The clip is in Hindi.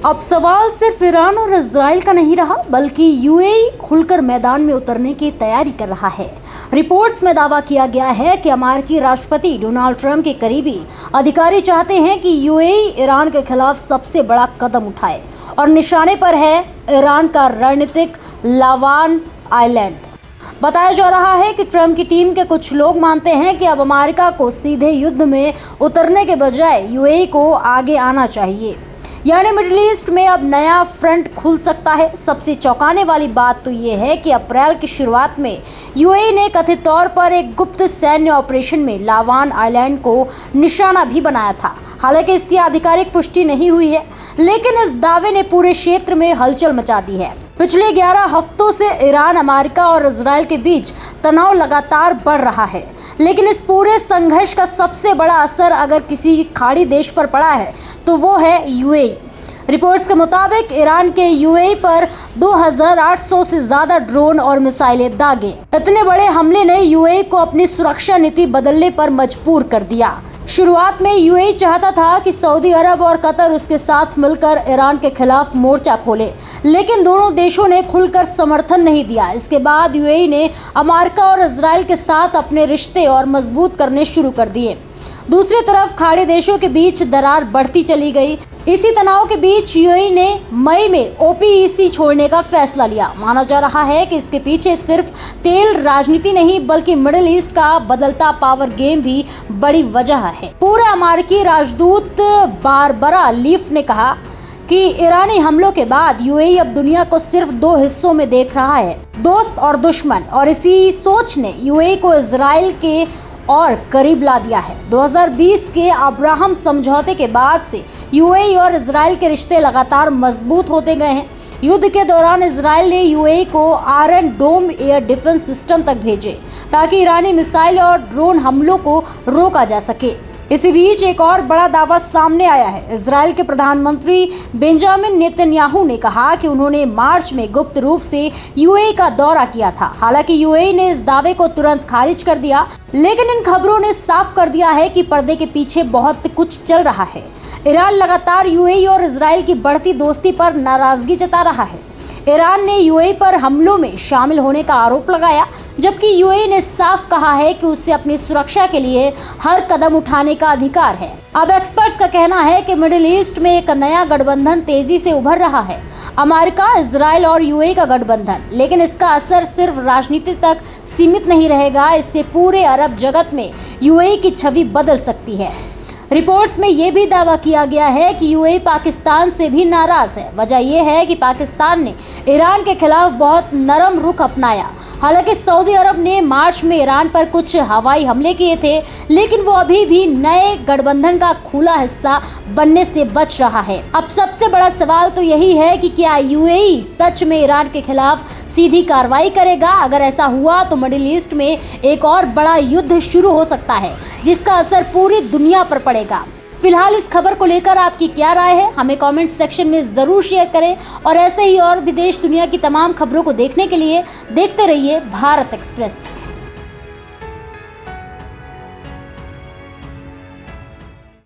अब सवाल सिर्फ ईरान और इजराइल का नहीं रहा, बल्कि यूएई खुलकर मैदान में उतरने की तैयारी कर रहा है। रिपोर्ट्स में दावा किया गया है कि अमेरिकी राष्ट्रपति डोनाल्ड ट्रंप के करीबी अधिकारी चाहते हैं कि यूएई ईरान के खिलाफ सबसे बड़ा कदम उठाए और निशाने पर है ईरान का रणनीतिक लावान आइलैंड। बताया जा रहा है कि ट्रंप की टीम के कुछ लोग मानते हैं कि अब अमेरिका को सीधे युद्ध में उतरने के बजाय यूएई को आगे आना चाहिए, यानी मिडिल ईस्ट में अब नया फ्रंट खुल सकता है। सबसे चौंकाने वाली बात तो ये है कि अप्रैल की शुरुआत में यूएई ने कथित तौर पर एक गुप्त सैन्य ऑपरेशन में लावान आइलैंड को निशाना भी बनाया था। हालांकि इसकी आधिकारिक पुष्टि नहीं हुई है, लेकिन इस दावे ने पूरे क्षेत्र में हलचल मचा दी है। पिछले 11 हफ्तों से ईरान, अमेरिका और इजराइल के बीच तनाव लगातार बढ़ रहा है, लेकिन इस पूरे संघर्ष का सबसे बड़ा असर अगर किसी खाड़ी देश पर पड़ा है तो वो है यूएई। रिपोर्ट्स के मुताबिक ईरान के यूएई पर 2800 से ज्यादा ड्रोन और मिसाइलें दागे। इतने बड़े हमले ने यूएई को अपनी सुरक्षा नीति बदलने पर मजबूर कर दिया। शुरुआत में यूएई चाहता था कि सऊदी अरब और कतर उसके साथ मिलकर ईरान के खिलाफ मोर्चा खोले, लेकिन दोनों देशों ने खुलकर समर्थन नहीं दिया। इसके बाद यूएई ने अमेरिका और इजराइल के साथ अपने रिश्ते और मजबूत करने शुरू कर दिए। दूसरी तरफ खाड़ी देशों के बीच दरार बढ़ती चली गई। इसी तनाव के बीच यूएई ने मई में ओपीईसी छोड़ने का फैसला लिया। माना जा रहा है कि इसके पीछे सिर्फ तेल राजनीति नहीं, बल्कि मिडिल ईस्ट का बदलता पावर गेम भी बड़ी वजह है। पूरे अमेरिकी राजदूत बारबरा लीफ ने कहा कि ईरानी हमलों के बाद यूएई अब दुनिया को सिर्फ 2 हिस्सों में देख रहा है, दोस्त और दुश्मन, और इसी सोच ने यूएई को इजराइल के और करीब ला दिया है। 2020 के अब्राहम समझौते के बाद से यूएई और इजराइल के रिश्ते लगातार मजबूत होते गए हैं। युद्ध के दौरान इजराइल ने यूएई को आयरन डोम एयर डिफेंस सिस्टम तक भेजे ताकि ईरानी मिसाइल और ड्रोन हमलों को रोका जा सके। इसी बीच एक और बड़ा दावा सामने आया है। इजराइल के प्रधानमंत्री बेंजामिन नेतन्याहू ने कहा कि उन्होंने मार्च में गुप्त रूप से यूएई का दौरा किया था। हालांकि यूएई ने इस दावे को तुरंत खारिज कर दिया, लेकिन इन खबरों ने साफ कर दिया है कि पर्दे के पीछे बहुत कुछ चल रहा है। ईरान लगातार यूएई और इजराइल की बढ़ती दोस्ती पर नाराजगी जता रहा है। ईरान ने यूएई पर हमलों में शामिल होने का आरोप लगाया, जबकि यूएई ने साफ कहा है कि उसे अपनी सुरक्षा के लिए हर कदम उठाने का अधिकार है। अब एक्सपर्ट्स का कहना है कि मिडिल ईस्ट में एक नया गठबंधन तेजी से उभर रहा है, अमेरिका, इजराइल और यूएई का गठबंधन। लेकिन इसका असर सिर्फ राजनीति तक सीमित नहीं रहेगा, इससे पूरे अरब जगत में यूएई की छवि बदल सकती है। रिपोर्ट्स में ये भी दावा किया गया है कि यूएई पाकिस्तान से भी नाराज है। वजह यह है कि पाकिस्तान ने ईरान के खिलाफ बहुत नरम रुख अपनाया। हालांकि सऊदी अरब ने मार्च में ईरान पर कुछ हवाई हमले किए थे, लेकिन वो अभी भी नए गठबंधन का खुला हिस्सा बनने से बच रहा है। अब सबसे बड़ा सवाल तो यही है कि क्या यूएई सच में ईरान के खिलाफ सीधी कार्रवाई करेगा? अगर ऐसा हुआ तो मिडिल ईस्ट में एक और बड़ा युद्ध शुरू हो सकता है, जिसका असर पूरी दुनिया पर पड़ेगा। फिलहाल इस खबर को लेकर आपकी क्या राय है, हमें कमेंट सेक्शन में जरूर शेयर करें। और ऐसे ही और भी देश दुनिया की तमाम खबरों को देखने के लिए देखते रहिए भारत एक्सप्रेस।